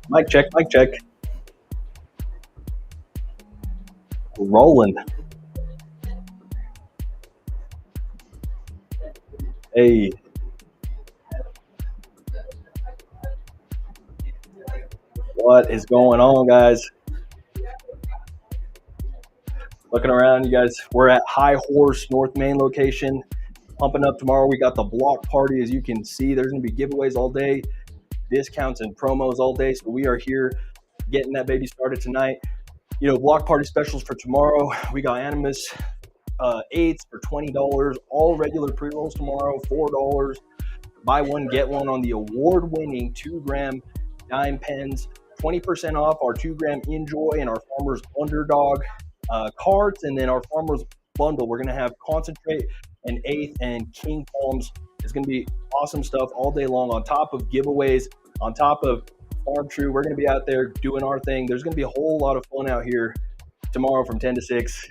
Mic check, mic check. Rolling. Hey, what is going on, guys? Looking around, you guys. We're at High Horse, North Main location. Pumping up tomorrow. We got the block party, as you can see. There's going to be giveaways all day, discounts and promos all day. So we are here getting that baby started tonight. Block party specials for tomorrow. We got Animus eighths for $20. All regular pre-rolls tomorrow, $4. Buy one, get one on the award-winning 2-gram dime pens. 20% off our 2-gram Enjoy and our Farmer's Underdog carts. And then our Farmer's Bundle, we're going to have Concentrate and Eighth and King Palms. It's going to be awesome stuff all day long, on top of giveaways, on top of Farm True. We're going to be out there doing our thing. There's going to be a whole lot of fun out here tomorrow from 10 to 6.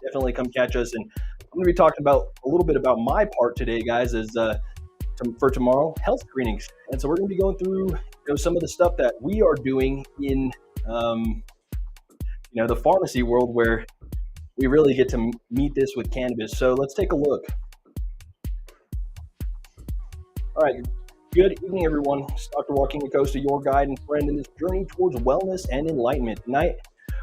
Definitely come catch us. And I'm going to be talking about a little bit about my part today, guys, for tomorrow, health screenings. And so we're going to be going through some of the stuff that we are doing in the pharmacy world, where we really get to meet this with cannabis. So let's take a look. All right. Good evening, everyone. It's Dr. Joaquin Acosta, your guide and friend in this journey towards wellness and enlightenment. Tonight,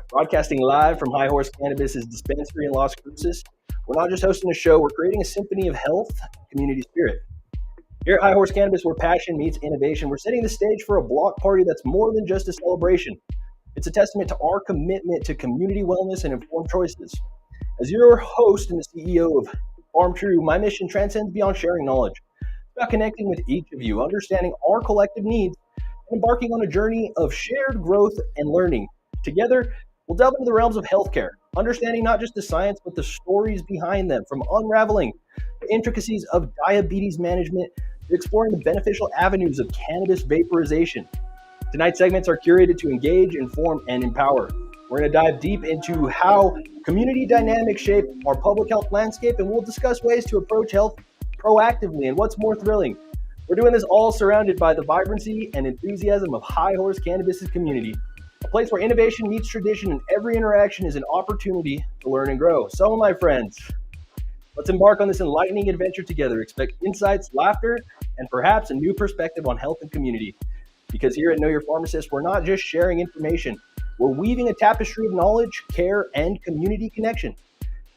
broadcasting live from High Horse Cannabis' dispensary in Las Cruces. We're not just hosting a show, we're creating a symphony of health, community spirit. Here at High Horse Cannabis, where passion meets innovation, we're setting the stage for a block party that's more than just a celebration. It's a testament to our commitment to community wellness and informed choices. As your host and the CEO of Farm True, my mission transcends beyond sharing knowledge. It's about connecting with each of you, understanding our collective needs, and embarking on a journey of shared growth and learning. Together, we'll delve into the realms of healthcare, understanding not just the science, but the stories behind them, from unraveling the intricacies of diabetes management to exploring the beneficial avenues of cannabis vaporization. Tonight's segments are curated to engage, inform, and empower. We're going to dive deep into how community dynamics shape our public health landscape, and we'll discuss ways to approach health proactively. And what's more thrilling, we're doing this all surrounded by the vibrancy and enthusiasm of High Horse Cannabis' community, a place where innovation meets tradition and every interaction is an opportunity to learn and grow. So, my friends, let's embark on this enlightening adventure together. Expect insights, laughter, and perhaps a new perspective on health and community. Because here at Know Your Pharmacist, we're not just sharing information, we're weaving a tapestry of knowledge, care, and community connection.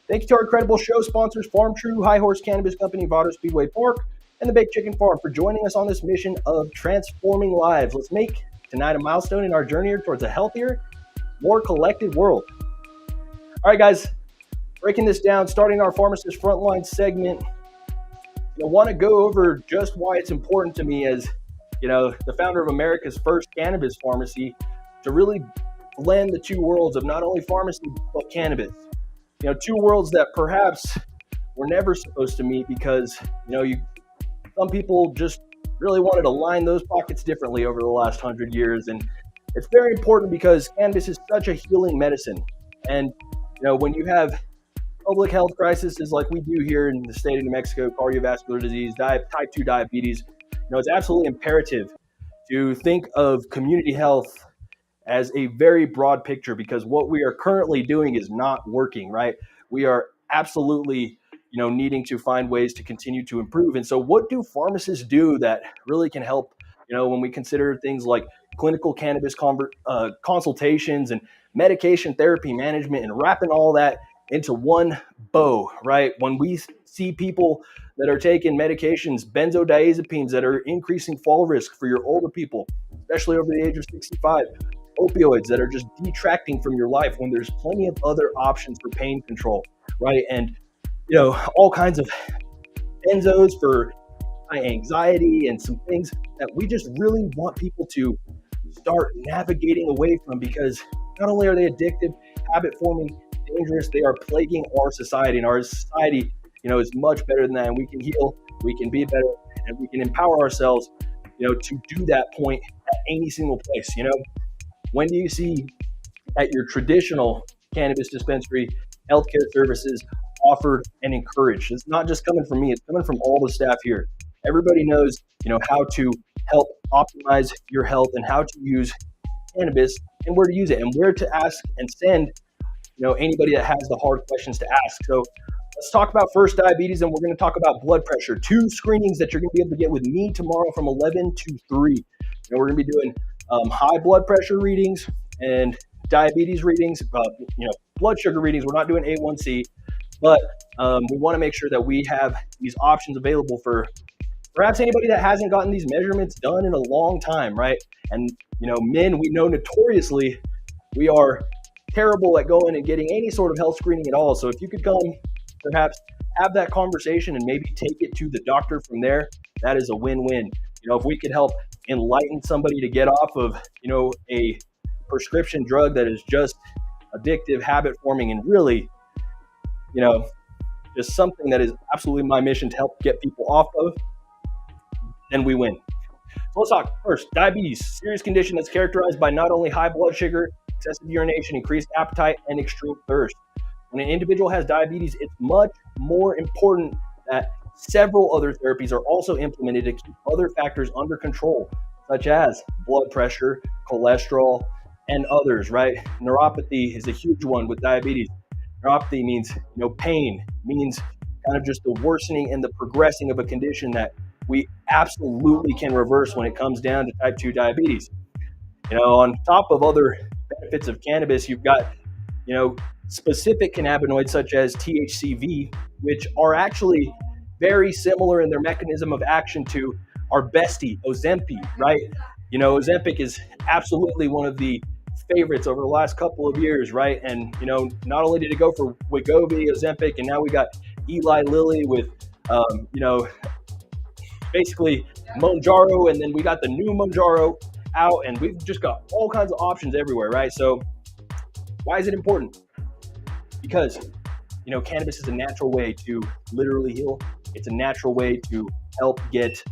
Thank you to our incredible show sponsors, Farm True, High Horse Cannabis Company, Vado Speedway Park, and the Baked Chicken Farm, for joining us on this mission of transforming lives. Let's make tonight a milestone in our journey towards a healthier, more collected world. All right, guys, breaking this down, starting our Pharmacist Frontline segment. I want to go over just why it's important to me as the founder of America's first cannabis pharmacy, to really blend the two worlds of not only pharmacy but cannabis. Two worlds that perhaps were never supposed to meet, because some people just really wanted to line those pockets differently over the last 100 years. And it's very important because cannabis is such a healing medicine. And when you have public health crises like we do here in the state of New Mexico, cardiovascular disease, type 2 diabetes, it's absolutely imperative to think of community health as a very broad picture, because what we are currently doing is not working, right? We are absolutely, needing to find ways to continue to improve. And so what do pharmacists do that really can help, when we consider things like clinical cannabis consultations and medication therapy management, and wrapping all that into one bow, right? When we see people that are taking medications, benzodiazepines that are increasing fall risk for your older people, especially over the age of 65, opioids that are just detracting from your life when there's plenty of other options for pain control, right? And, all kinds of benzos for anxiety, and some things that we just really want people to start navigating away from, because not only are they addictive, habit forming, dangerous, they are plaguing our society. And our society, is much better than that. And we can heal, we can be better, and we can empower ourselves, to do that point at any single place. When do you see at your traditional cannabis dispensary healthcare services offered and encouraged? It's not just coming from me, it's coming from all the staff here. Everybody knows, how to help optimize your health and how to use cannabis and where to use it and where to ask and send, anybody that has the hard questions to ask. So let's talk about first diabetes, and we're going to talk about blood pressure. 2 screenings that you're going to be able to get with me tomorrow from 11 to 3. And we're going to be doing high blood pressure readings and diabetes readings, blood sugar readings. We're not doing A1C, but we want to make sure that we have these options available for perhaps anybody that hasn't gotten these measurements done in a long time, right? And, men, we know notoriously we are terrible at going and getting any sort of health screening at all. So if you could come, perhaps have that conversation and maybe take it to the doctor from there, that is a win-win. If we could help enlighten somebody to get off of, a prescription drug that is just addictive, habit forming, and really, just something that is absolutely my mission to help get people off of, then we win. So let's talk first, diabetes, serious condition that's characterized by not only high blood sugar, excessive urination, increased appetite, and extreme thirst. When an individual has diabetes, it's much more important that several other therapies are also implemented to keep other factors under control, such as blood pressure, cholesterol, and others, right? Neuropathy is a huge one with diabetes. Neuropathy means, pain, means kind of just the worsening and the progressing of a condition that we absolutely can reverse when it comes down to type 2 diabetes. On top of other benefits of cannabis, you've got, specific cannabinoids such as THCV, which are actually very similar in their mechanism of action to our bestie, Ozempic, right? Ozempic is absolutely one of the favorites over the last couple of years, right? And, not only did it go for Wegovy, Ozempic, and now we got Eli Lilly with, basically Mounjaro, and then we got the new Mounjaro out, and we've just got all kinds of options everywhere, right? So why is it important? Because, cannabis is a natural way to literally heal. It's a natural way to help get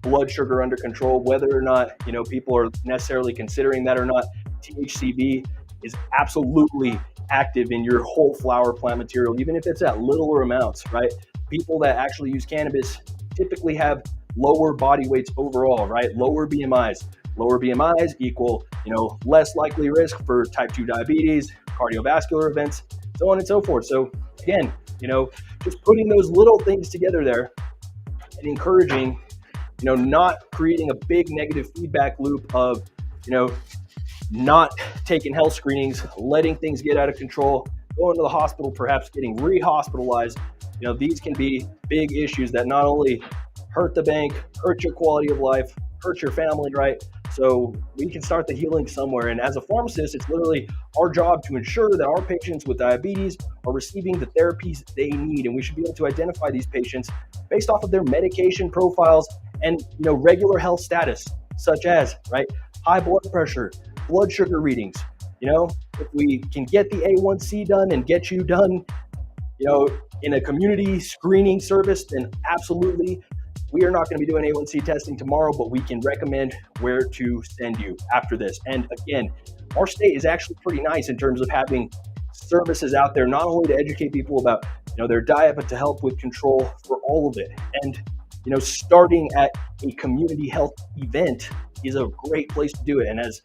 blood sugar under control, whether or not, people are necessarily considering that or not. THCV is absolutely active in your whole flower plant material, even if it's at littler amounts, right? People that actually use cannabis typically have lower body weights overall, right? Lower BMIs. Lower BMIs equal, less likely risk for type 2 diabetes, cardiovascular events, so on and so forth. So again, just putting those little things together there and encouraging, not creating a big negative feedback loop of, not taking health screenings, letting things get out of control, going to the hospital, perhaps getting re-hospitalized. These can be big issues that not only hurt the bank, hurt your quality of life, hurt your family, right? So we can start the healing somewhere. And as a pharmacist, it's literally our job to ensure that our patients with diabetes are receiving the therapies they need. And we should be able to identify these patients based off of their medication profiles and, regular health status, such as, right, high blood pressure, blood sugar readings. If we can get the A1C done and get you done, in a community screening service, then absolutely. We are not going to be doing A1C testing tomorrow, but we can recommend where to send you after this. And again, our state is actually pretty nice in terms of having services out there, not only to educate people about, their diet, but to help with control for all of it. And, starting at a community health event is a great place to do it. And as,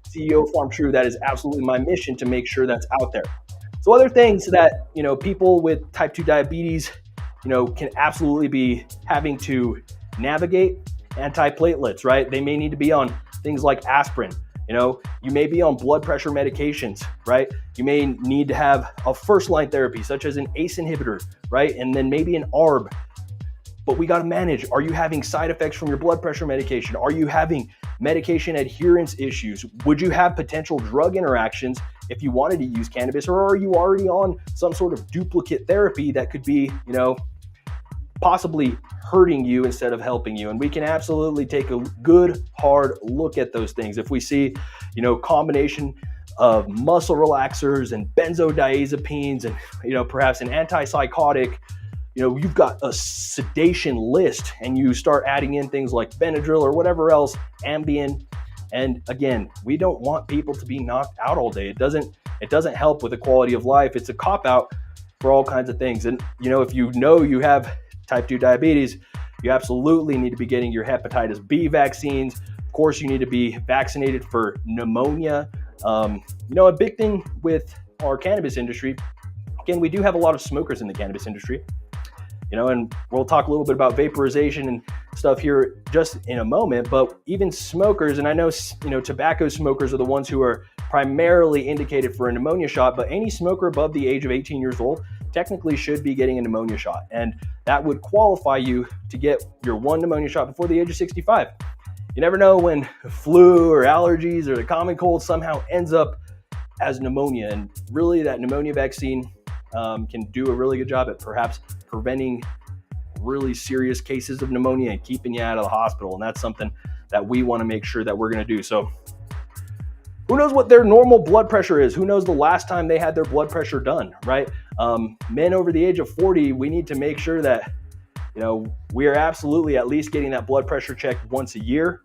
CEO of Farm True, that is absolutely my mission to make sure that's out there. So other things that, people with type 2 diabetes, can absolutely be having to navigate: antiplatelets, right? They may need to be on things like aspirin. You may be on blood pressure medications, right? You may need to have a first-line therapy, such as an ACE inhibitor, right? And then maybe an ARB. But we got to manage. Are you having side effects from your blood pressure medication? Are you having medication adherence issues? Would you have potential drug interactions if you wanted to use cannabis? Or are you already on some sort of duplicate therapy that could be, possibly hurting you instead of helping you? And we can absolutely take a good, hard look at those things. If we see, combination of muscle relaxers and benzodiazepines and, perhaps an antipsychotic, you've got a sedation list, and you start adding in things like Benadryl or whatever else, Ambien. And again, we don't want people to be knocked out all day. It doesn't help with the quality of life. It's a cop-out for all kinds of things. And, if you have type 2 diabetes, you absolutely need to be getting your hepatitis B vaccines, Of course, you need to be vaccinated for pneumonia. A big thing with our cannabis industry, again, we do have a lot of smokers in the cannabis industry, and we'll talk a little bit about vaporization and stuff here just in a moment, but even smokers, and I know, tobacco smokers are the ones who are primarily indicated for a pneumonia shot, but any smoker above the age of 18 years old technically should be getting a pneumonia shot. And that would qualify you to get your one pneumonia shot before the age of 65. You never know when flu or allergies or the common cold somehow ends up as pneumonia. And really that pneumonia vaccine can do a really good job at perhaps preventing really serious cases of pneumonia and keeping you out of the hospital. And that's something that we want to make sure that we're going to do. So who knows what their normal blood pressure is? Who knows the last time they had their blood pressure done, right? Men over the age of 40, we need to make sure that, we are absolutely at least getting that blood pressure checked once a year.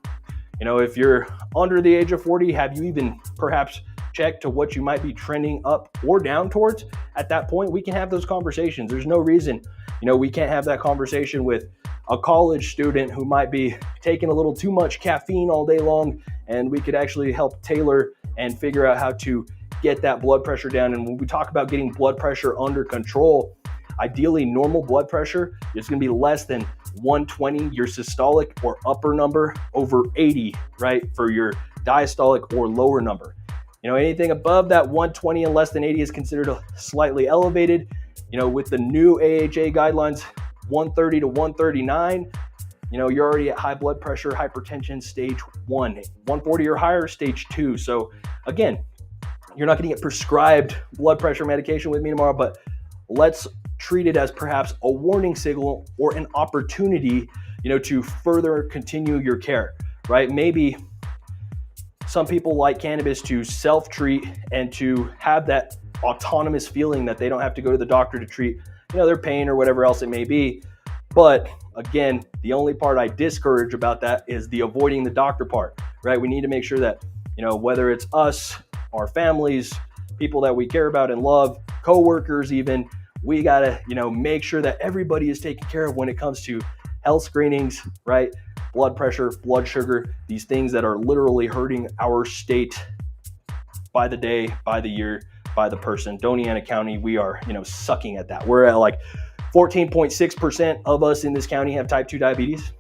If you're under the age of 40, have you even perhaps checked to what you might be trending up or down towards? At that point, we can have those conversations. There's no reason, we can't have that conversation with a college student who might be taking a little too much caffeine all day long, and we could actually help tailor and figure out how to get that blood pressure down. And when we talk about getting blood pressure under control, ideally normal blood pressure is going to be less than 120, your systolic or upper number, over 80, right, for your diastolic or lower number. Anything above that 120 and less than 80 is considered slightly elevated. With the new AHA guidelines, 130 to 139, you're already at high blood pressure, hypertension, stage 1, 140 or higher, stage 2. So again, you're not going to get prescribed blood pressure medication with me tomorrow, but let's treat it as perhaps a warning signal or an opportunity, to further continue your care, right? Maybe some people like cannabis to self-treat and to have that autonomous feeling that they don't have to go to the doctor to treat, their pain or whatever else it may be. But again, the only part I discourage about that is the avoiding the doctor part, right? We need to make sure that, whether it's us, our families, people that we care about and love, coworkers even, we gotta, make sure that everybody is taken care of when it comes to health screenings, right? Blood pressure, blood sugar, these things that are literally hurting our state by the day, by the year, by the person. Doñana County, we are, sucking at that. We're at like 14.6% of us in this county have type 2 diabetes.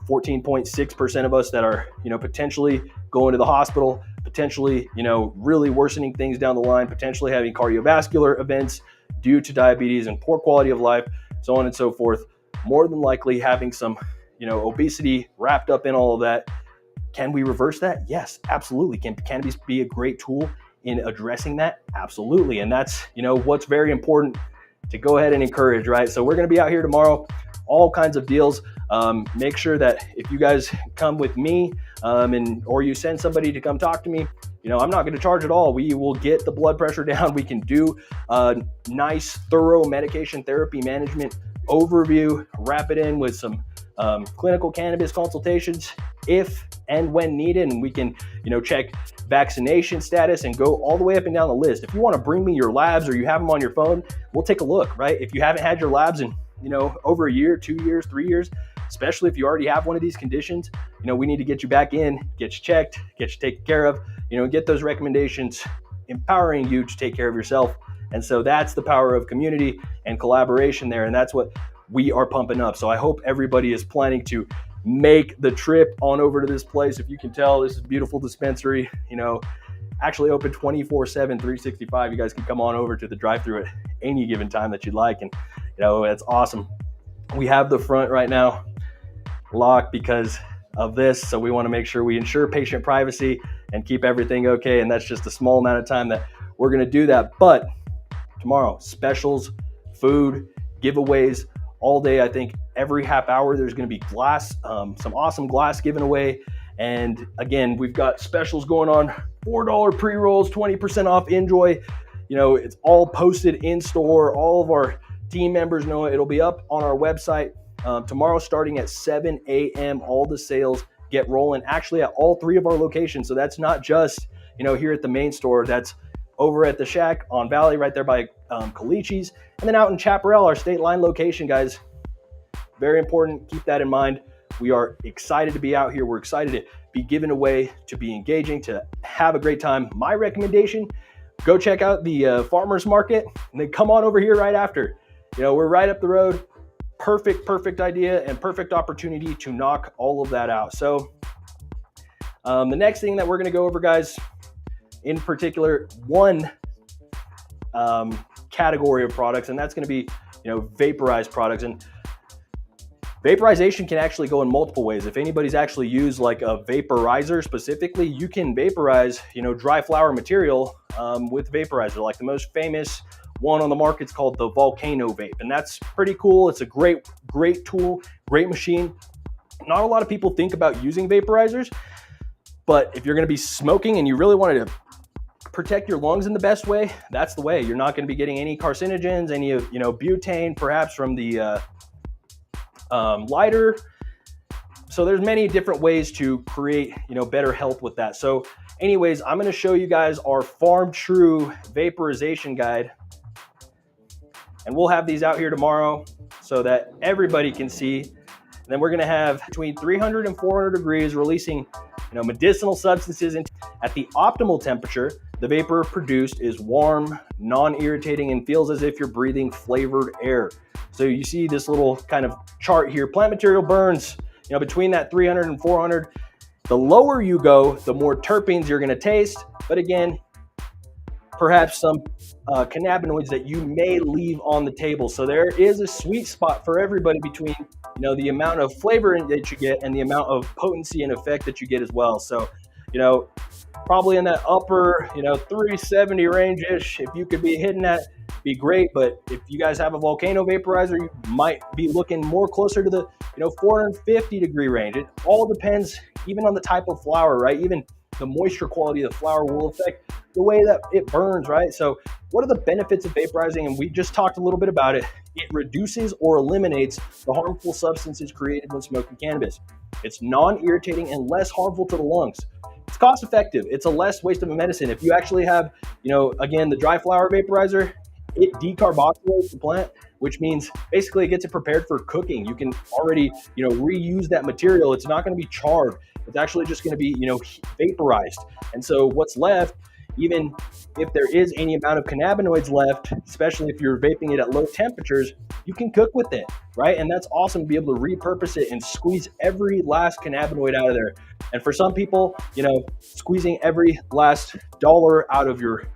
14.6% of us that are, potentially going to the hospital, potentially, really worsening things down the line, potentially having cardiovascular events due to diabetes and poor quality of life, so on and so forth. More than likely having some, obesity wrapped up in all of that. Can we reverse that? Yes, absolutely. Can cannabis be a great tool in addressing that? Absolutely. And that's, what's very important to go ahead and encourage, right? So we're going to be out here tomorrow, all kinds of deals. Make sure that if you guys come with me or you send somebody to come talk to me, I'm not going to charge at all. We will get the blood pressure down. We can do a nice, thorough medication therapy management overview, wrap it in with some clinical cannabis consultations if and when needed. And we can, check vaccination status and go all the way up and down the list. If you want to bring me your labs or you have them on your phone, we'll take a look, right? If you haven't had your labs in, over a year, 2 years, 3 years, especially if you already have one of these conditions, we need to get you back in, get you checked, get you taken care of, get those recommendations, empowering you to take care of yourself. And so that's the power of community and collaboration there. And that's what we are pumping up. So I hope everybody is planning to make the trip on over to this place. If you can tell, this is a beautiful dispensary, actually open 24/7, 365. You guys can come on over to the drive-thru at any given time that you'd like. And, it's awesome. We have the front right now locked because of this. So we want to make sure we ensure patient privacy and keep everything okay. And that's just a small amount of time that we're going to do that. But tomorrow, specials, food, giveaways all day. I think every half hour there's going to be glass, some awesome glass given away. And again, we've got specials going on, $4 pre-rolls, 20% off Enjoy. It's all posted in store. All of our team members know it. It'll be up on our website tomorrow starting at 7 a.m. All the sales get rolling actually at all 3 of our locations. So that's not just, here at the main store. That's over at the Shack on Valley right there by Calichi's. And then out in Chaparral, our state line location, guys. Very important. Keep that in mind. We are excited to be out here. We're excited to be giving away, to be engaging, to have a great time. My recommendation, go check out the farmers market and then come on over here right after. We're right up the road. Perfect idea and perfect opportunity to knock all of that out. So the next thing that we're going to go over, guys, in particular, one category of products, and that's going to be vaporized products. And vaporization can actually go in multiple ways. If anybody's actually used like a vaporizer specifically, you can vaporize dry flower material with vaporizer. Like the most famous one on the market is called the Volcano Vape, and that's pretty cool. It's a great tool, great machine. Not a lot of people think about using vaporizers, but if you're going to be smoking and you really wanted to protect your lungs in the best way, that's the way. You're not going to be getting any carcinogens, any of butane perhaps from the lighter. So there's many different ways to create better health with that. So anyways, I'm going to show you guys our Farm True vaporization guide, and we'll have these out here tomorrow so that everybody can see. And then we're going to have between 300 and 400 degrees, releasing medicinal substances at the optimal temperature. The vapor produced is warm, non-irritating, and feels as if you're breathing flavored air. So you see this little kind of chart here. Plant material burns between that 300 and 400. The lower you go, the more terpenes you're going to taste. But again, perhaps some cannabinoids that you may leave on the table. So there is a sweet spot for everybody between the amount of flavor that you get and the amount of potency and effect that you get as well. So probably in that upper 370 range-ish, if you could be hitting that, be great. But if you guys have a Volcano vaporizer, you might be looking more closer to the 450 degree range. It all depends even on the type of flower, right? Even the moisture quality of the flower will affect the way that it burns, right? So what are the benefits of vaporizing? And we just talked a little bit about it. It reduces or eliminates the harmful substances created when smoking cannabis. It's non-irritating and less harmful to the lungs. It's cost effective. It's a less waste of a medicine. If you actually have, again, the dry flower vaporizer, it decarboxylates the plant, which means basically it gets it prepared for cooking. You can already, reuse that material. It's not going to be charred. It's actually just going to be, vaporized. And so what's left, even if there is any amount of cannabinoids left, especially if you're vaping it at low temperatures, you can cook with it, right? And that's awesome to be able to repurpose it and squeeze every last cannabinoid out of there. And for some people, squeezing every last dollar out of your,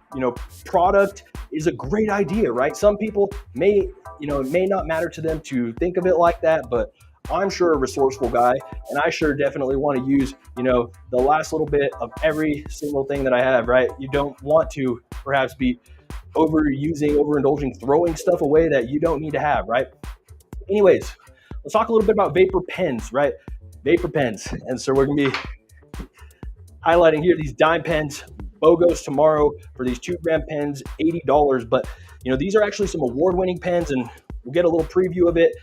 product is a great idea, right? Some people may, it may not matter to them to think of it like that, but I'm sure a resourceful guy, and I sure definitely want to use, the last little bit of every single thing that I have, right? You don't want to perhaps be overindulging, throwing stuff away that you don't need to have, right? Anyways, let's talk a little bit about vapor pens, right? Vapor pens. And so we're going to be highlighting here these dime pens, BOGOs tomorrow for these 2-gram pens, $80. But, these are actually some award-winning pens, and we'll get a little preview of it.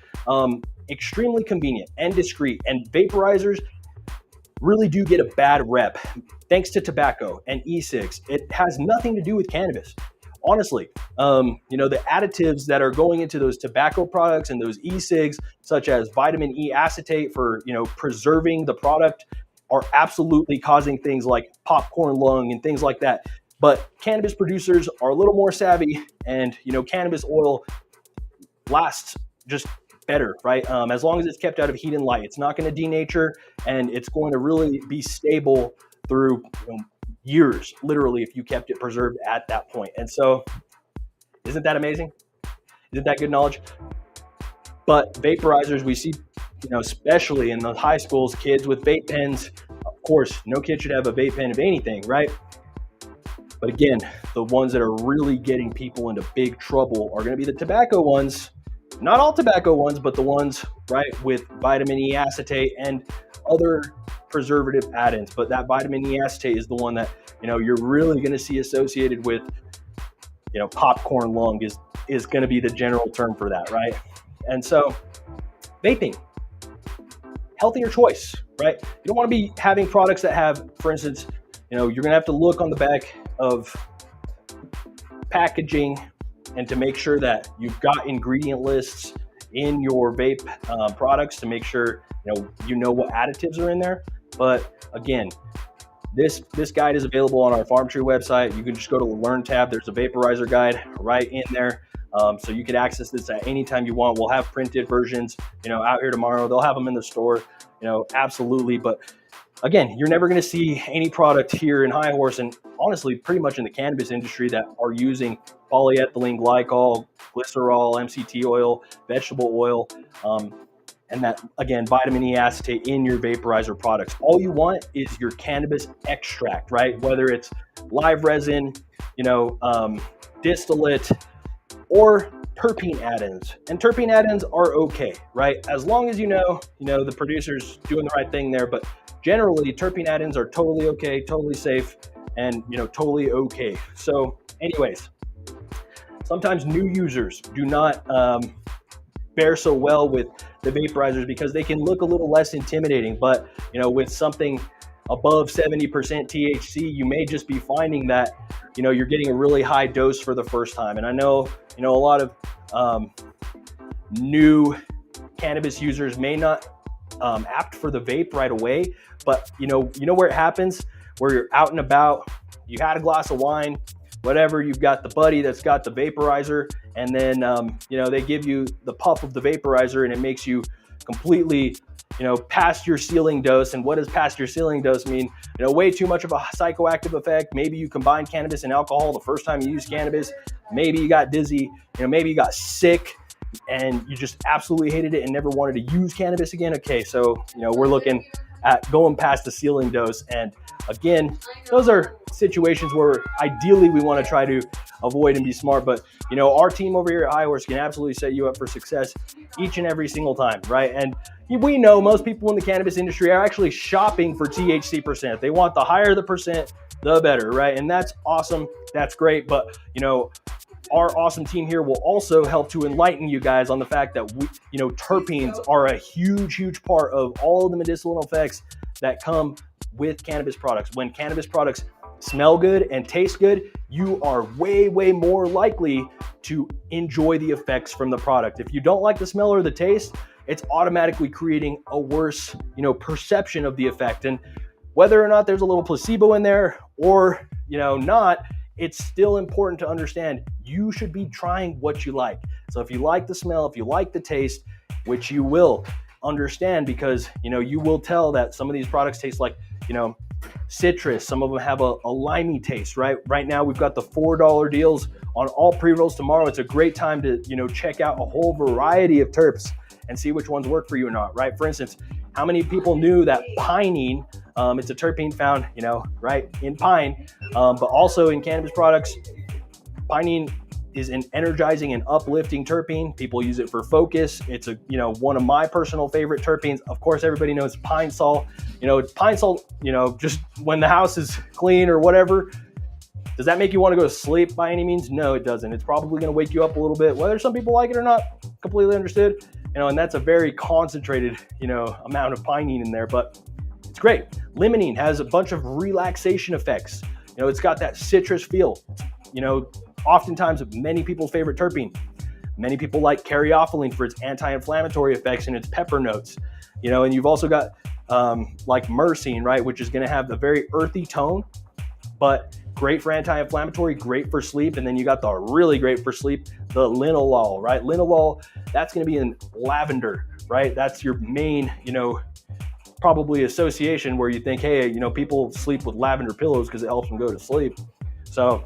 Extremely convenient and discreet, and vaporizers really do get a bad rep thanks to tobacco and e-cigs. It has nothing to do with cannabis. Honestly, the additives that are going into those tobacco products and those e-cigs, such as vitamin E acetate for, preserving the product, are absolutely causing things like popcorn lung and things like that. But cannabis producers are a little more savvy, and, cannabis oil lasts just better, right? As long as it's kept out of heat and light, it's not going to denature, and it's going to really be stable through years, literally, if you kept it preserved at that point. And so, isn't that amazing? Isn't that good knowledge? But vaporizers, we see, especially in the high schools, kids with vape pens. Of course, no kid should have a vape pen of anything, right? But again, the ones that are really getting people into big trouble are going to be the tobacco ones. Not all tobacco ones, but the ones, right, with vitamin E acetate and other preservative add-ins. But that vitamin E acetate is the one that, you're really going to see associated with, popcorn lung is going to be the general term for that, right? And so vaping, healthier choice, right? You don't want to be having products that have, for instance, you're going to have to look on the back of packaging and to make sure that you've got ingredient lists in your vape products to make sure you know what additives are in there. But again, this guide is available on our Farm Tree website. You can just go to the Learn tab. There's a vaporizer guide right in there. So you can access this at any time you want. We'll have printed versions, out here tomorrow. They'll have them in the store, absolutely. But again, you're never going to see any product here in High Horse, and honestly, pretty much in the cannabis industry, that are using polyethylene glycol, glycerol, MCT oil, vegetable oil, and that, again, vitamin E acetate in your vaporizer products. All you want is your cannabis extract, right? Whether it's live resin, distillate, or terpene add-ins. And terpene add-ins are okay, right? As long as you know the producer's doing the right thing there. But generally, terpene add-ins are totally okay, totally safe, and totally okay. So anyways, sometimes new users do not fare so well with the vaporizers because they can look a little less intimidating. But with something above 70% THC, you may just be finding that you're getting a really high dose for the first time. And I know a lot of new cannabis users may not apt for the vape right away, but you know where it happens, where you're out and about, you had a glass of wine, whatever, you've got the buddy that's got the vaporizer, and then they give you the puff of the vaporizer, and it makes you completely past your ceiling dose. And what does past your ceiling dose mean? Way too much of a psychoactive effect. Maybe you combined cannabis and alcohol the first time you used cannabis. Maybe you got dizzy. Maybe you got sick and you just absolutely hated it and never wanted to use cannabis again. Okay, so we're looking at going past the ceiling dose. And again, those are situations where ideally we want to try to avoid and be smart. But our team over here at High Horse can absolutely set you up for success each and every single time, right? And we know most people in the cannabis industry are actually shopping for THC percent. They want the higher the percent, the better, right? And that's awesome. That's great. But our awesome team here will also help to enlighten you guys on the fact that terpenes are a huge part of all of the medicinal effects that come with cannabis products. When cannabis products smell good and taste good, you are way more likely to enjoy the effects from the product. If you don't like the smell or the taste, it's automatically creating a worse, perception of the effect. And whether or not there's a little placebo in there or, not, it's still important to understand you should be trying what you like. So if you like the smell, if you like the taste, which you will understand, because, you will tell that some of these products taste like, citrus. Some of them have a limey taste, right? Right now, we've got the $4 deals on all pre-rolls tomorrow. It's a great time to, check out a whole variety of terps and see which ones work for you or not, right? For instance, how many people knew that pinene, it's a terpene found, right, in pine, but also in cannabis products. Pinene is an energizing and uplifting terpene. People use it for focus. It's one of my personal favorite terpenes. Of course, everybody knows pine sol. Pine sol, just when the house is clean or whatever. Does that make you want to go to sleep by any means? No, it doesn't. It's probably going to wake you up a little bit. Whether some people like it or not, completely understood. And that's a very concentrated, amount of pinene in there, but it's great. Limonene has a bunch of relaxation effects. It's got that citrus feel. Oftentimes many people's favorite terpene. Many people like caryophyllene for its anti-inflammatory effects and its pepper notes. And you've also got like myrcene, right, which is going to have the very earthy tone, but great for anti-inflammatory, great for sleep. And then you got the really great for sleep, the linalool, right? Linalool, that's going to be in lavender, right? That's your main, probably association where you think, hey, people sleep with lavender pillows because it helps them go to sleep. So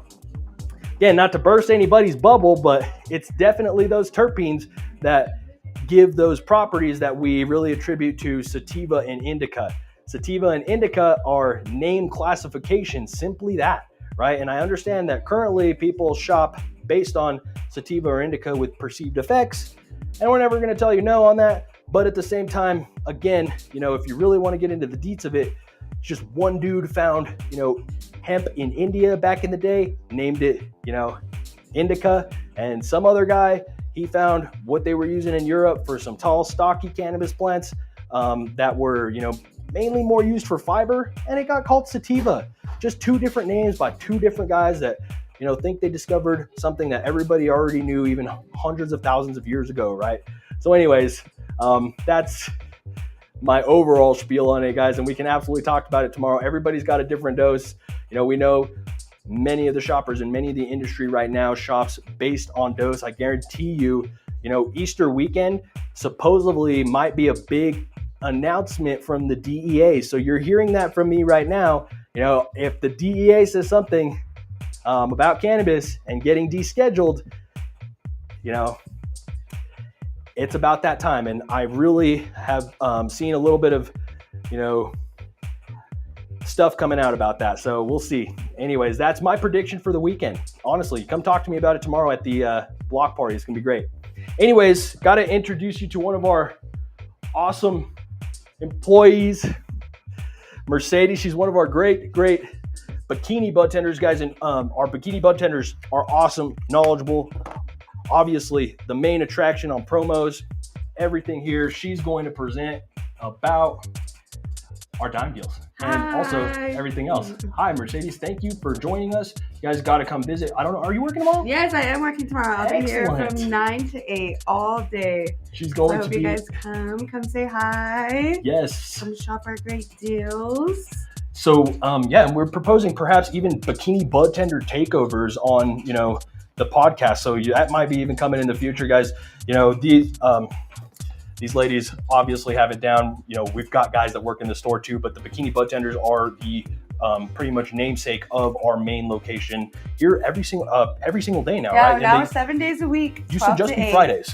again, not to burst anybody's bubble, but it's definitely those terpenes that give those properties that we really attribute to sativa and indica. Sativa and indica are name classifications, simply that, right? And I understand that currently people shop based on sativa or indica with perceived effects, and we're never going to tell you no on that. But at the same time, again, if you really want to get into the deets of it, just one dude found, hemp in India back in the day, named it, indica, and some other guy, he found what they were using in Europe for some tall, stocky cannabis plants that were, mainly more used for fiber, and it got called sativa. Just two different names by two different guys that, think they discovered something that everybody already knew even hundreds of thousands of years ago, right? So anyways, that's my overall spiel on it, guys, and we can absolutely talk about it tomorrow. Everybody's got a different dose. We know many of the shoppers and many of the industry right now shops based on dose. I guarantee you, Easter weekend supposedly might be a big announcement from the DEA. So you're hearing that from me right now. If the DEA says something about cannabis and getting descheduled, it's about that time. And I really have seen a little bit of, stuff coming out about that. So we'll see. Anyways, that's my prediction for the weekend. Honestly, come talk to me about it tomorrow at the block party. It's going to be great. Anyways, got to introduce you to one of our awesome employees, Mercedes. She's one of our great bikini bud tenders, guys. And our bikini bud tenders are awesome, knowledgeable. Obviously, the main attraction on promos, everything here. She's going to present about our dime deals and also everything else. Hi, Mercedes. Thank you for joining us. You guys got to come visit. I don't know. Are you working tomorrow? Yes, I am working tomorrow. I'll be here from 9 to 8 all day. She's going to be. I hope you guys come say hi. Yes. Come shop our great deals. So, we're proposing perhaps even bikini bud tender takeovers on, the podcast. So that might be even coming in the future, guys. These ladies obviously have it down. We've got guys that work in the store too, but the bikini bud tenders are the pretty much namesake of our main location here every single day now, right? Yeah, now 7 days a week. Used to just be Fridays.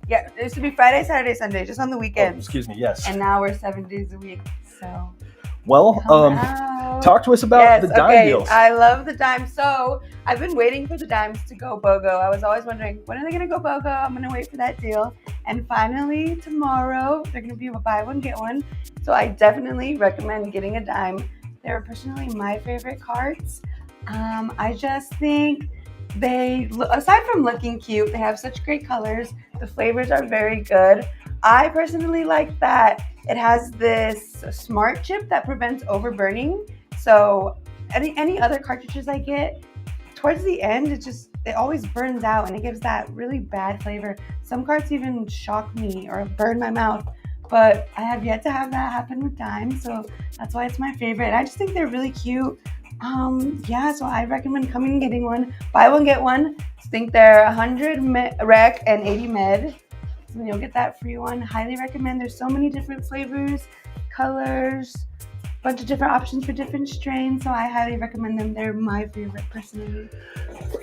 Yeah, it used to be Friday, Saturday, Sunday, just on the weekends. Oh, excuse me, yes. And now we're 7 days a week. So. Well, talk to us about the dime deals. I love the dimes. So I've been waiting for the dimes to go BOGO. I was always wondering, when are they going to go BOGO? I'm going to wait for that deal. And finally, tomorrow, they're going to be a buy one, get one. So I definitely recommend getting a dime. They're personally my favorite carts. I just think aside from looking cute, they have such great colors. The flavors are very good. I personally like that it has this smart chip that prevents overburning. So any other cartridges I get, towards the end, it always burns out and it gives that really bad flavor. Some carts even shock me or burn my mouth, but I have yet to have that happen with dimes. So that's why it's my favorite. I just think they're really cute. So I recommend coming and getting one. Buy one, get one. I think they're 100 rec and 80 med. So you'll get that free one. Highly recommend. There's so many different flavors, colors, a bunch of different options for different strains. So I highly recommend them. They're my favorite personally.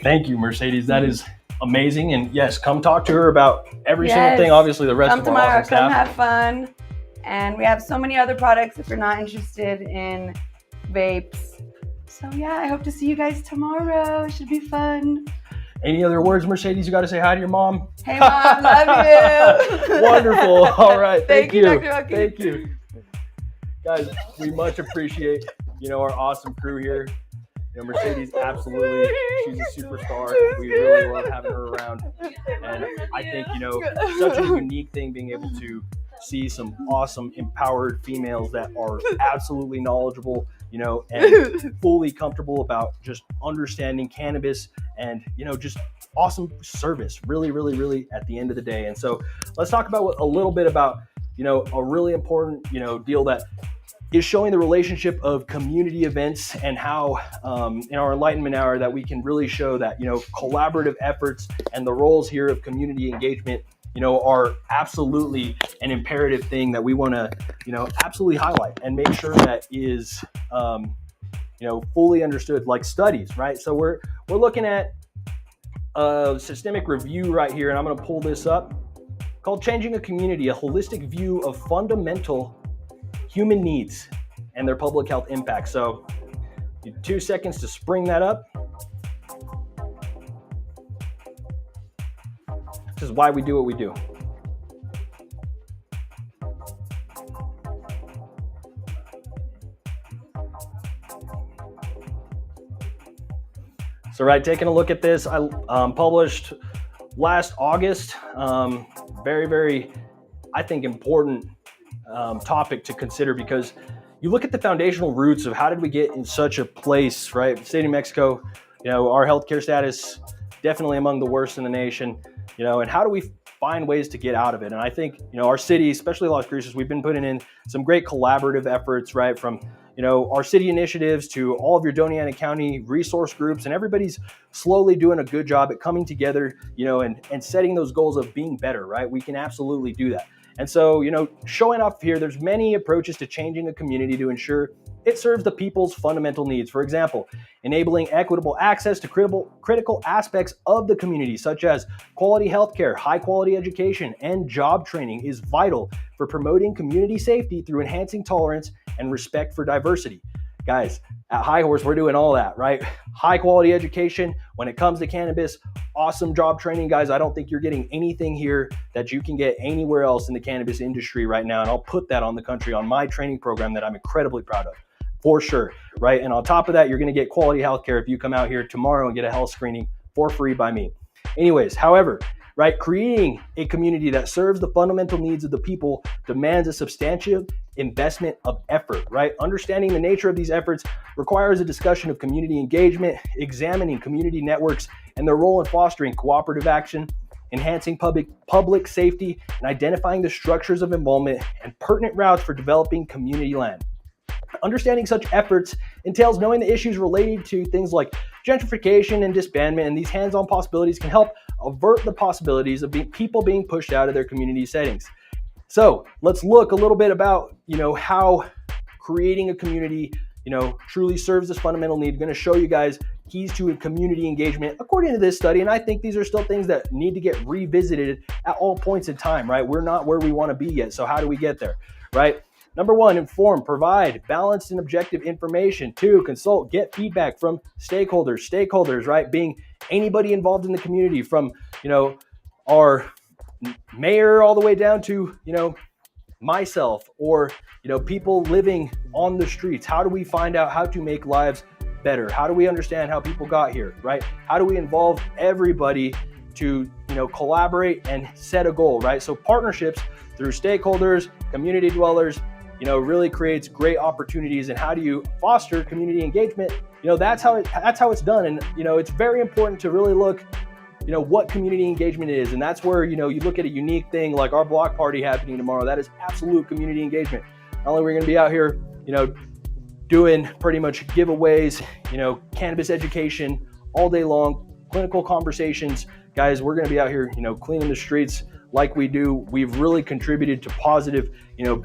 Thank you, Mercedes. That is amazing. And yes, come talk to her about every single thing. Obviously, the rest of our awesome staff. Come have fun. And we have so many other products if you're not interested in vapes. So yeah, I hope to see you guys tomorrow. It should be fun. Any other words, Mercedes? You got to say hi to your mom. Hey, Mom, love you. Wonderful. All right. Thank you. Dr. Huckins. Thank you. Guys, we much appreciate, our awesome crew here. Mercedes, absolutely. She's a superstar. We really love having her around. And I think, such a unique thing being able to see some awesome, empowered females that are absolutely knowledgeable, and fully comfortable about just understanding cannabis and, just awesome service, really, really, really at the end of the day. And so let's talk about a little bit about, a really important, deal that is showing the relationship of community events and how in our Enlightenment Hour that we can really show that, collaborative efforts and the roles here of community engagement, are absolutely an imperative thing that we want to, absolutely highlight and make sure that is, fully understood, like studies, right? So we're looking at a systemic review right here, and I'm going to pull this up, called Changing a Community, a holistic view of fundamental human needs and their public health impact. So 2 seconds to spring that up. This is why we do what we do. So, right, taking a look at this, I published last August. Very, very, I think, important topic to consider, because you look at the foundational roots of how did we get in such a place, right? State of Mexico, our healthcare status definitely among the worst in the nation, and how do we find ways to get out of it. And I think, our city, especially Las Cruces, we've been putting in some great collaborative efforts, right? From, our city initiatives to all of your Doña Ana County resource groups, and everybody's slowly doing a good job at coming together, and setting those goals of being better, right? We can absolutely do that. And so, showing up here, there's many approaches to changing a community to ensure it serves the people's fundamental needs. For example, enabling equitable access to critical aspects of the community, such as quality healthcare, high quality education, and job training, is vital for promoting community safety through enhancing tolerance and respect for diversity. Guys, at High Horse, we're doing all that, right? High quality education when it comes to cannabis, awesome job training, guys. I don't think you're getting anything here that you can get anywhere else in the cannabis industry right now. And I'll put that on the country on my training program that I'm incredibly proud of, for sure, right? And on top of that, you're going to get quality healthcare if you come out here tomorrow and get a health screening for free by me. Anyways, however, right, creating a community that serves the fundamental needs of the people demands a substantial investment of effort, right? Understanding the nature of these efforts requires a discussion of community engagement, examining community networks and their role in fostering cooperative action, enhancing public safety, and identifying the structures of involvement and pertinent routes for developing community land. Understanding such efforts entails knowing the issues related to things like gentrification and disbandment, and these hands-on possibilities can help avert the possibilities of people being pushed out of their community settings. So let's look a little bit about, how creating a community, truly serves this fundamental need. I'm going to show you guys keys to community engagement according to this study, and I think these are still things that need to get revisited at all points in time, right? We're not where we want to be yet, so how do we get there, right? Number one, inform, provide balanced and objective information. 2, consult, get feedback from stakeholders, right? Being anybody involved in the community, from, our mayor all the way down to, myself, or, people living on the streets. How do we find out how to make lives better? How do we understand how people got here, right? How do we involve everybody to, collaborate and set a goal, right? So partnerships through stakeholders, community dwellers, really creates great opportunities. And how do you foster community engagement? That's how it's done. And, it's very important to really look, what community engagement is. And that's where, you look at a unique thing like our block party happening tomorrow. That is absolute community engagement. Not only are we going to be out here, doing pretty much giveaways, cannabis education all day long, clinical conversations. Guys, we're going to be out here, cleaning the streets like we do. We've really contributed to positive,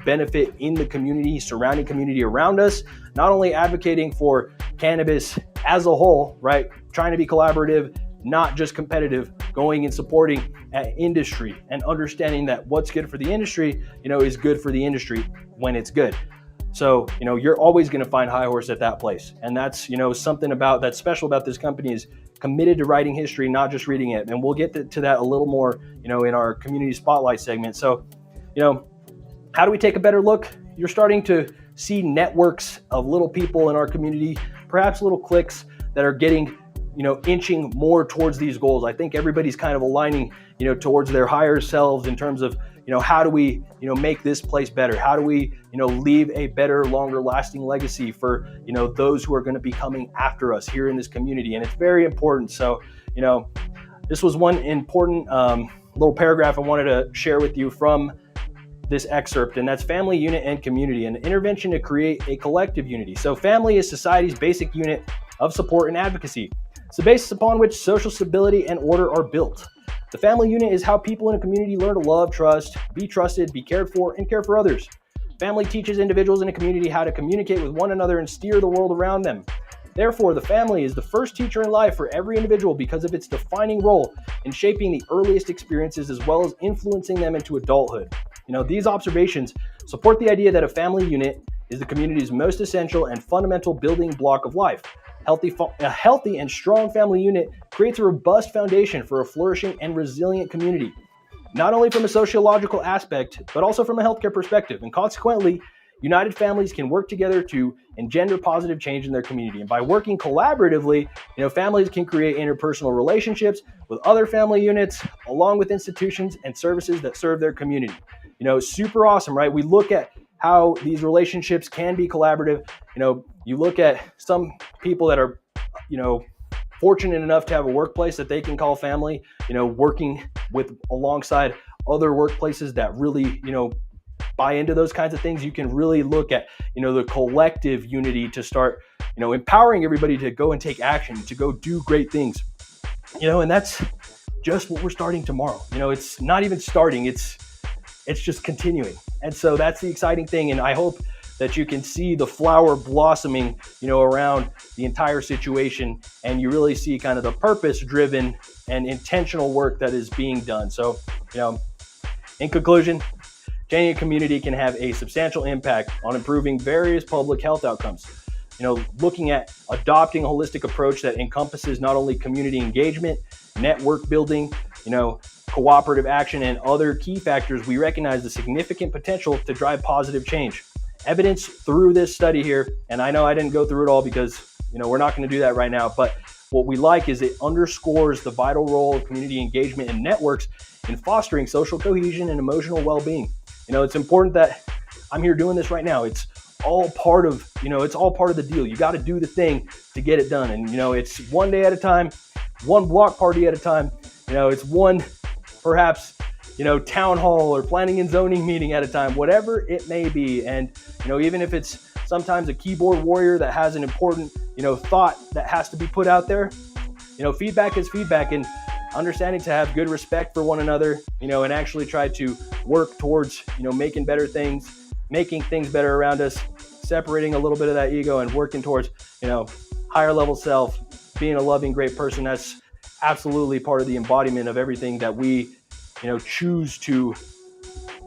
benefit in the community, surrounding community around us, not only advocating for cannabis as a whole, right? Trying to be collaborative, not just competitive, going and supporting industry and understanding that what's good for the industry, is good for the industry when it's good. So, you're always going to find High Horse at that place. And that's, something about that's special about this company is committed to writing history, not just reading it. And we'll get to that a little more, in our community spotlight segment. So, how do we take a better look? You're starting to see networks of little people in our community, perhaps little cliques that are getting, inching more towards these goals. I think everybody's kind of aligning, towards their higher selves in terms of, how do we, make this place better? How do we, leave a better, longer lasting legacy for, those who are going to be coming after us here in this community? And it's very important. So, this was one important little paragraph I wanted to share with you from this excerpt, and that's family, unit, and community, an intervention to create a collective unity. So family is society's basic unit of support and advocacy. It's the basis upon which social stability and order are built. The family unit is how people in a community learn to love, trust, be trusted, be cared for, and care for others. Family teaches individuals in a community how to communicate with one another and steer the world around them. Therefore, the family is the first teacher in life for every individual because of its defining role in shaping the earliest experiences as well as influencing them into adulthood. These observations support the idea that a family unit is the community's most essential and fundamental building block of life. A healthy and strong family unit creates a robust foundation for a flourishing and resilient community, not only from a sociological aspect, but also from a healthcare perspective. And consequently, united families can work together to engender positive change in their community. And by working collaboratively, families can create interpersonal relationships with other family units, along with institutions and services that serve their community. Super awesome, right? We look at how these relationships can be collaborative. You look at some people that are, fortunate enough to have a workplace that they can call family, working with alongside other workplaces that really, buy into those kinds of things, you can really look at, the collective unity to start, empowering everybody to go and take action, to go do great things, and that's just what we're starting tomorrow. It's not even starting, it's just continuing. And so that's the exciting thing. And I hope that you can see the flower blossoming, around the entire situation, and you really see kind of the purpose-driven and intentional work that is being done. So, in conclusion, changing a community can have a substantial impact on improving various public health outcomes. Looking at adopting a holistic approach that encompasses not only community engagement, network building, cooperative action, and other key factors, we recognize the significant potential to drive positive change. Evidence through this study here, and I know I didn't go through it all because, we're not going to do that right now, but what we like is it underscores the vital role of community engagement and networks in fostering social cohesion and emotional well-being. It's important that I'm here doing this right now. It's all part of, it's all part of the deal. You got to do the thing to get it done. And, it's one day at a time, one block party at a time. It's one, perhaps, town hall or planning and zoning meeting at a time, whatever it may be. And, even if it's sometimes a keyboard warrior that has an important, thought that has to be put out there, feedback is feedback, and understanding to have good respect for one another, and actually try to work towards, making better things, making things better around us, separating a little bit of that ego and working towards, higher level self, being a loving, great person. That's absolutely part of the embodiment of everything that we, choose to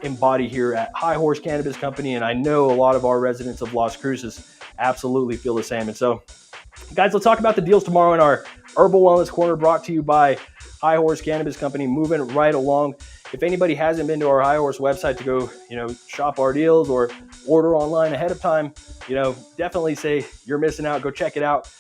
embody here at High Horse Cannabis Company. And I know a lot of our residents of Las Cruces absolutely feel the same. And so, guys, let's talk about the deals tomorrow in our Herbal Wellness Corner, brought to you by High Horse Cannabis Company, moving right along. If anybody hasn't been to our High Horse website to go, shop our deals or order online ahead of time, definitely say you're missing out. Go check it out.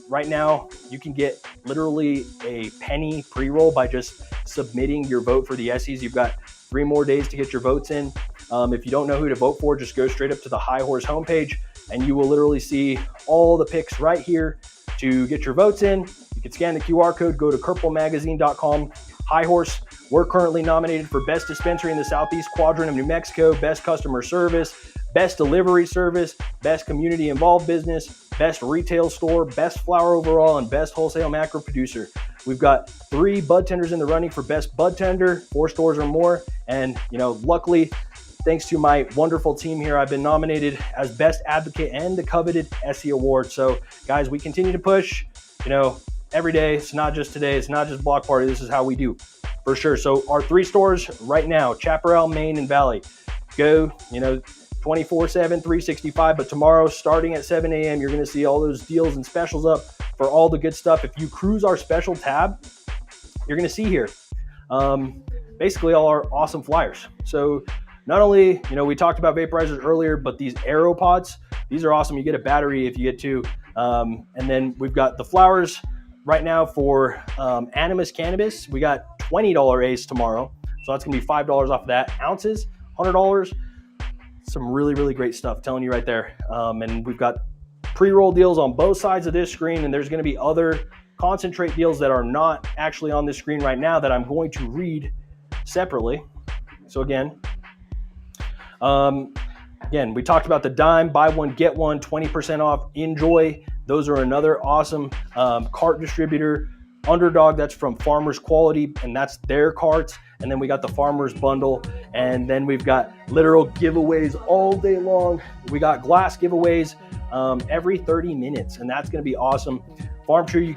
Right now, you can get literally a penny pre-roll by just submitting your vote for the SEs. You've got 3 more days to get your votes in. If you don't know who to vote for, just go straight up to the High Horse homepage, and you will literally see all the picks right here to get your votes in. You can scan the QR code, go to KerpelMagazine.com. High Horse, we're currently nominated for Best Dispensary in the Southeast Quadrant of New Mexico, Best Customer Service, Best Delivery Service, Best Community Involved Business, Best Retail Store, Best Flower Overall, and Best Wholesale Macro Producer. We've got 3 bud tenders in the running for Best Bud Tender, 4 stores or more. And, luckily, thanks to my wonderful team here, I've been nominated as Best Advocate and the coveted SE Award. So, guys, we continue to push, every day. It's not just today. It's not just block party. This is how we do, for sure. So our 3 stores right now, Chaparral, Maine, and Valley, go, 24/7, 365. But tomorrow, starting at 7 a.m., you're going to see all those deals and specials up for all the good stuff. If you cruise our special tab, you're going to see here basically all our awesome flyers. So not only, we talked about vaporizers earlier, but these Aero Pods, these are awesome. You get a battery if you get 2. And then we've got the flowers right now for Animus Cannabis. We got $20 Ace tomorrow. So that's going to be $5 off of that. Ounces, $100. Some really, really great stuff, telling you right there. And we've got pre-roll deals on both sides of this screen, and there's going to be other concentrate deals that are not actually on this screen right now that I'm going to read separately. So again, we talked about the dime, buy one, get one, 20% off. Enjoy. Those are another awesome cart distributor. Underdog, that's from Farmers Quality, and that's their carts. And then we got the Farmers Bundle, and then we've got literal giveaways all day long. We got glass giveaways every 30 minutes, and that's going to be awesome. Farm True,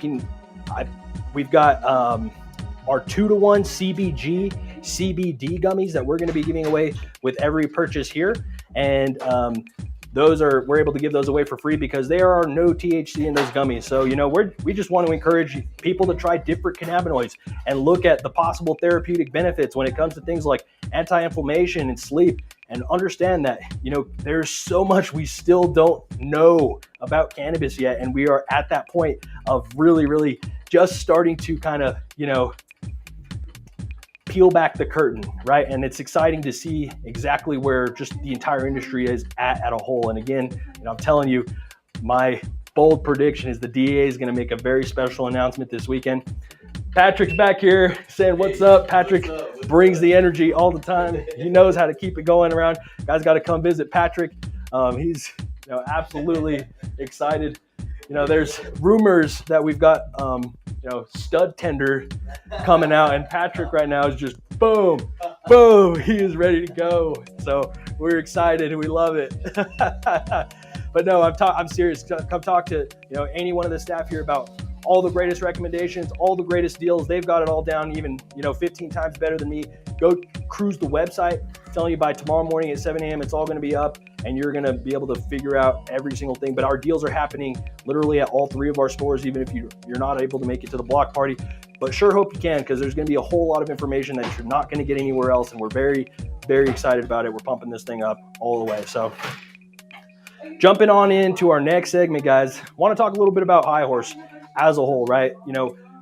we've got our 2-to-1 CBD gummies that we're going to be giving away with every purchase here. And we're able to give those away for free because there are no THC in those gummies. So, we just want to encourage people to try different cannabinoids and look at the possible therapeutic benefits when it comes to things like anti-inflammation and sleep, and understand that, there's so much we still don't know about cannabis yet. And we are at that point of really, really just starting to kind of, peel back the curtain, right? And it's exciting to see exactly where just the entire industry is at a whole. And again, I'm telling you, my bold prediction is the DEA is going to make a very special announcement this weekend. Patrick's back here saying, what's up? Patrick brings the energy all the time. He knows how to keep it going around. Guys got to come visit Patrick. He's absolutely excited. There's rumors that we've got, stud tender coming out, and Patrick right now is just boom. He is ready to go. So we're excited and we love it. But no, I'm serious. Come talk to any one of the staff here about all the greatest recommendations, all the greatest deals. They've got it all down, even 15 times better than me. Go cruise the website. I'm telling you, by tomorrow morning at 7 a.m., it's all going to be up, and you're going to be able to figure out every single thing. But our deals are happening literally at all 3 of our stores, even if you're not able to make it to the block party. But sure hope you can, because there's going to be a whole lot of information that you're not going to get anywhere else, and we're very, very excited about it. We're pumping this thing up all the way. So jumping on into our next segment, guys, I want to talk a little bit about High Horse as a whole, right?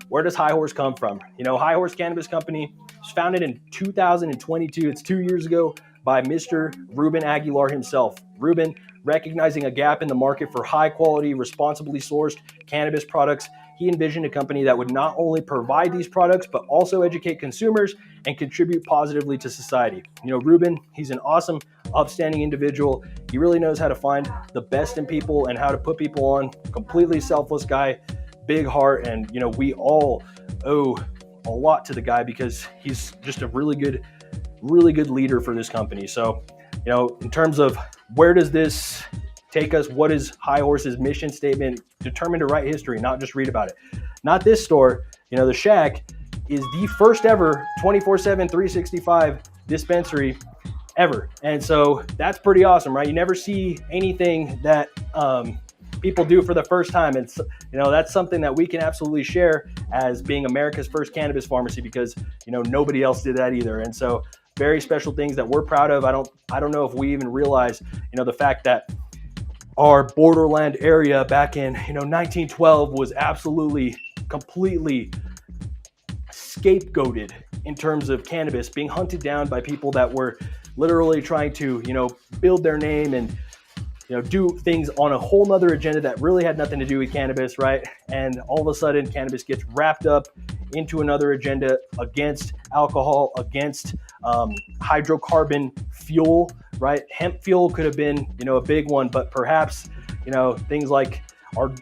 Where does High Horse come from? High Horse Cannabis Company was founded in 2022. It's 2 years ago by Mr. Ruben Aguilar himself. Ruben, recognizing a gap in the market for high quality, responsibly sourced cannabis products, he envisioned a company that would not only provide these products, but also educate consumers and contribute positively to society. Ruben, he's an awesome, upstanding individual. He really knows how to find the best in people and how to put people on. Completely selfless guy, big heart, and we all owe a lot to the guy because he's just a really good leader for this company. So in terms of where does this take us, what is High Horse's mission statement? Determined to write history, not just read about it. Not this store, the Shack is the first ever 24/7 365 dispensary ever, and so that's pretty awesome, right? You never see anything that people do for the first time. And that's something that we can absolutely share as being America's first cannabis pharmacy, because nobody else did that either. And so very special things that we're proud of. I don't know if we even realize the fact that our borderland area back in 1912 was absolutely completely scapegoated in terms of cannabis, being hunted down by people that were literally trying to build their name and do things on a whole nother agenda that really had nothing to do with cannabis, right? And all of a sudden, cannabis gets wrapped up into another agenda against alcohol, against hydrocarbon fuel, right? Hemp fuel could have been, a big one, but perhaps, things like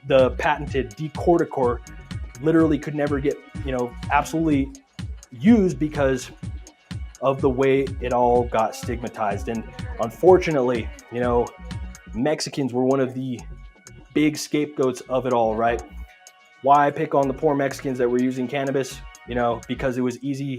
the patented decorticor literally could never get, absolutely used because of the way it all got stigmatized. And unfortunately, Mexicans were one of the big scapegoats of it all, right? Why pick on the poor Mexicans that were using cannabis? Because it was easy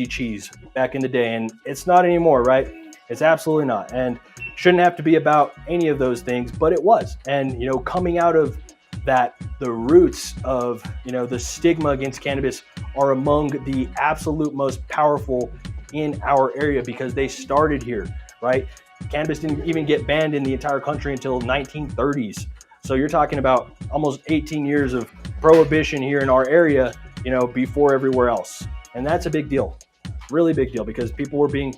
cheese back in the day, and it's not anymore, right? It's absolutely not, and shouldn't have to be about any of those things, but it was. And coming out of that, the roots of the stigma against cannabis are among the absolute most powerful in our area, because they started here, right? Cannabis didn't even get banned in the entire country until 1930s. So you're talking about almost 18 years of prohibition here in our area, before everywhere else. And that's a big deal, really big deal, because people were being,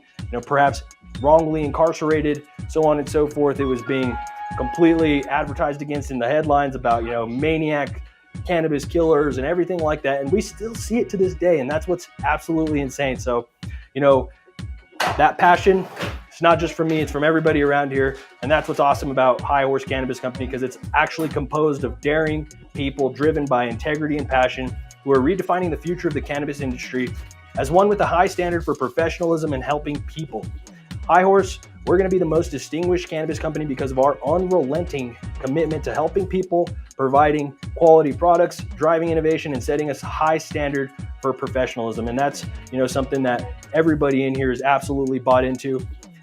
perhaps wrongly incarcerated, so on and so forth. It was being completely advertised against in the headlines about, maniac cannabis killers and everything like that. And we still see it to this day. And that's what's absolutely insane. So, that passion, it's not just from me, it's from everybody around here. And that's what's awesome about High Horse Cannabis Company, because it's actually composed of daring people driven by integrity and passion who are redefining the future of the cannabis industry as one with a high standard for professionalism and helping people. High Horse, we're going to be the most distinguished cannabis company because of our unrelenting commitment to helping people, providing quality products, driving innovation, and setting us a high standard for professionalism. And that's, something that everybody in here is absolutely bought into.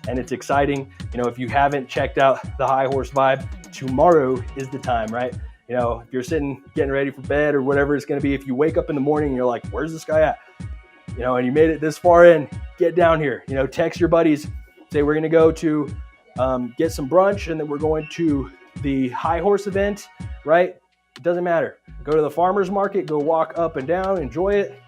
And it's exciting. If you haven't checked out the High Horse vibe, tomorrow is the time, right? If you're sitting, getting ready for bed or whatever it's going to be, if you wake up in the morning and you're like, where's this guy at? And you made it this far in, get down here, text your buddies, say, we're going to go to get some brunch, and then we're going to the High Horse event, right? It doesn't matter. Go to the farmer's market, go walk up and down, enjoy it.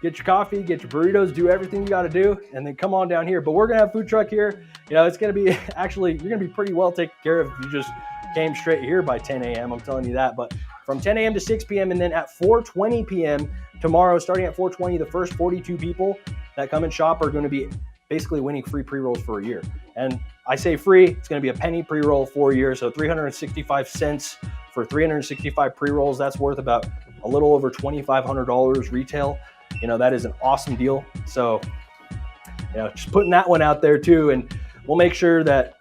Get your coffee, get your burritos, do everything you got to do, and then come on down here. But we're going to have a food truck here. It's going to be, actually, you're going to be pretty well taken care of if you just came straight here by 10 a.m. I'm telling you that. But from 10 a.m. to 6 p.m. and then at 4:20 p.m. tomorrow, starting at 4:20, the first 42 people that come and shop are going to be basically winning free pre-rolls for a year. And I say free, it's going to be a penny pre-roll for a year. So 365 cents for 365 pre-rolls. That's worth about a little over $2,500 retail. That is an awesome deal. So, just putting that one out there too. And we'll make sure that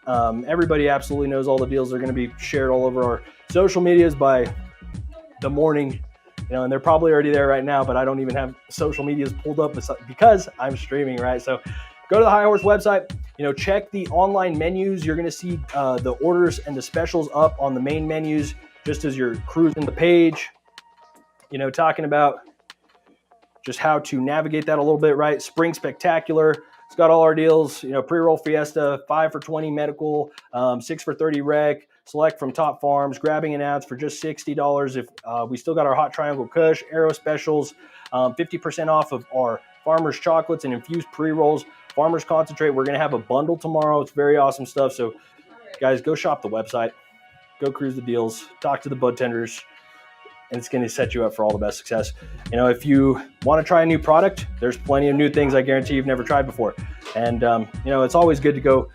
everybody absolutely knows all the deals. They're going to be shared all over our social medias by the morning, and they're probably already there right now, but I don't even have social medias pulled up because I'm streaming, right? So go to the High Horse website, check the online menus. You're going to see the orders and the specials up on the main menus just as you're cruising the page, talking about just how to navigate that a little bit, right? Spring Spectacular. It's got all our deals, pre-roll Fiesta, 5 for 20 medical, 6 for 30 rec, select from Top Farms, grabbing an ounce for just $60. If we still got our Hot Triangle Kush, Aero specials, 50% off of our Farmer's Chocolates and infused pre-rolls, Farmer's Concentrate. We're going to have a bundle tomorrow. It's very awesome stuff. So guys, go shop the website, go cruise the deals, talk to the bud tenders, and it's going to set you up for all the best success. If you want to try a new product, there's plenty of new things I guarantee you've never tried before. And, it's always good to go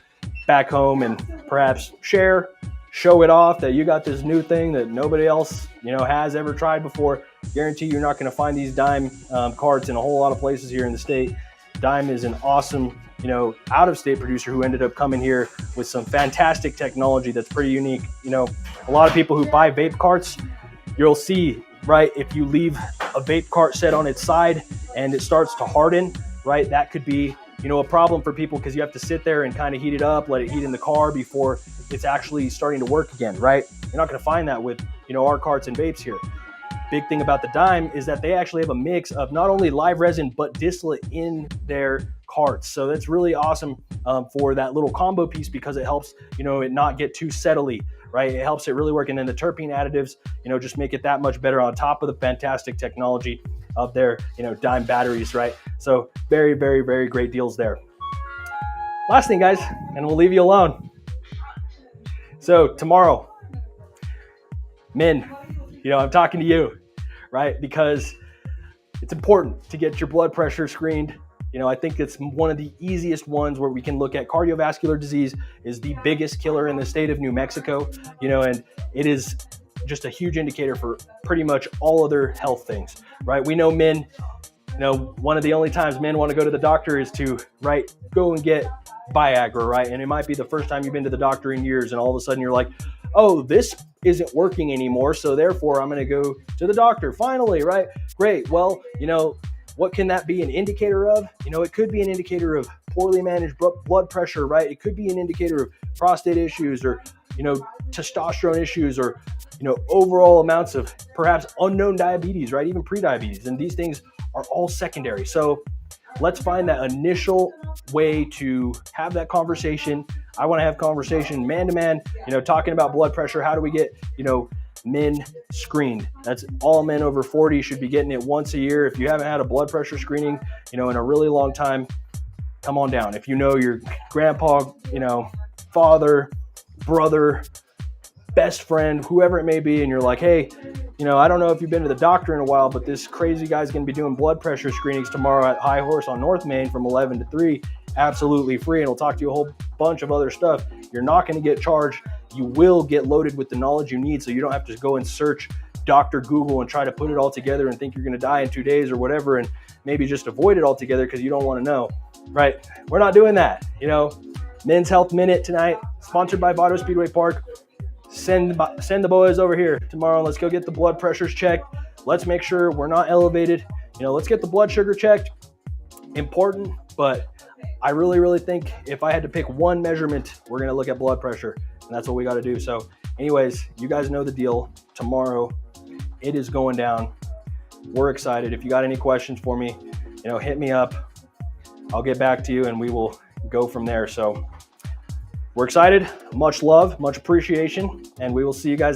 back home and perhaps show it off that you got this new thing that nobody else, has ever tried before. Guarantee you're not going to find these Dime carts in a whole lot of places here in the state. Dime is an awesome, out-of-state producer who ended up coming here with some fantastic technology that's pretty unique. A lot of people who buy vape carts, you'll see, right, if you leave a vape cart set on its side and it starts to harden, right, that could be, a problem for people because you have to sit there and kind of heat it up, let it heat in the car before it's actually starting to work again, right? You're not going to find that with, our carts and vapes here. Big thing about the Dime is that they actually have a mix of not only live resin, but distillate in their carts. So that's really awesome for that little combo piece because it helps, it not get too settly, right? It helps it really work. And then the terpene additives, just make it that much better on top of the fantastic technology of their, Dime batteries, right? So very, very, very great deals there. Last thing, guys, and we'll leave you alone. So tomorrow, men, I'm talking to you, right? Because it's important to get your blood pressure screened. I think it's one of the easiest ones where we can look at cardiovascular disease is the biggest killer in the state of New Mexico, and it is just a huge indicator for pretty much all other health things, right? We know men, one of the only times men want to go to the doctor is to, right, go and get Viagra, right? And it might be the first time you've been to the doctor in years, and all of a sudden you're like, oh, this isn't working anymore, so therefore I'm going to go to the doctor finally, right? Great. Well, what can that be an indicator of? It could be an indicator of poorly managed blood pressure, right? It could be an indicator of prostate issues or, testosterone issues or, overall amounts of perhaps unknown diabetes, right? Even prediabetes. And these things are all secondary. So let's find that initial way to have that conversation. I want to have conversation man to man, talking about blood pressure. How do we get, men screened? That's all men over 40 should be getting it once a year. If you haven't had a blood pressure screening, in a really long time, come on down. If your grandpa, father, brother, best friend, whoever it may be, and you're like, hey, I don't know if you've been to the doctor in a while, but this crazy guy's going to be doing blood pressure screenings tomorrow at High Horse on North Main from 11 to 3, absolutely free, and we'll talk to you a whole bunch of other stuff. You're not going to get charged. You will get loaded with the knowledge you need, so you don't have to go and search Dr. Google and try to put it all together and think you're going to die in 2 days or whatever, and maybe just avoid it altogether because you don't want to know, right? We're not doing that. Men's Health Minute tonight, sponsored by Vado Speedway Park. Send the boys over here tomorrow. Let's go get the blood pressures checked. Let's make sure we're not elevated. Let's get the blood sugar checked. Important, but I really, really think if I had to pick one measurement, we're going to look at blood pressure, and that's what we got to do. So anyways, you guys know the deal. Tomorrow, it is going down. We're excited. If you got any questions for me, hit me up. I'll get back to you, and we will go from there. So we're excited. Much love, much appreciation, and we will see you guys